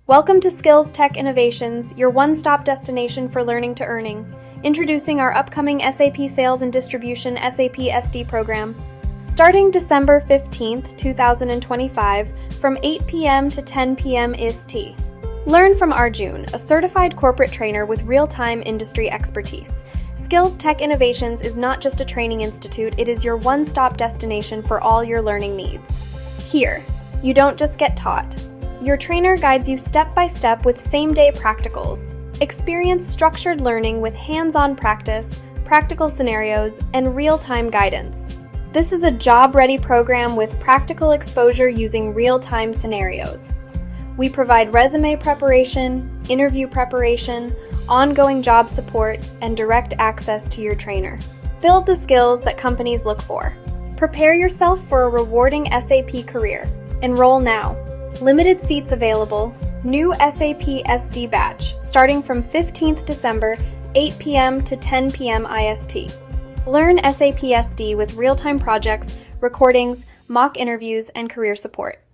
Welcome to Skillz Tech Innovations, your one-stop destination for learning to earning. Introducing our upcoming SAP Sales and Distribution SAP SD program. Starting December 15th, 2025, from 8 p.m. to 10 p.m. IST. Learn from Arjun, a certified corporate trainer with real-time industry expertise. Skillz Tech Innovations is not just a training institute, it is your one-stop destination for all your learning needs. Here, you don't just get taught. Your trainer guides you step-by-step with same-day practicals. Experience structured learning with hands-on practice, practical scenarios, and real-time guidance. This is a job-ready program with practical exposure using real-time scenarios. We provide resume preparation, interview preparation, ongoing job support, and direct access to your trainer. Build the skills that companies look for. Prepare yourself for a rewarding SAP career. Enroll now. Limited seats available. New SAP SD batch, starting from 15th December, 8 p.m. to 10 p.m. IST. Learn SAP SD with real-time projects, recordings, mock interviews, and career support.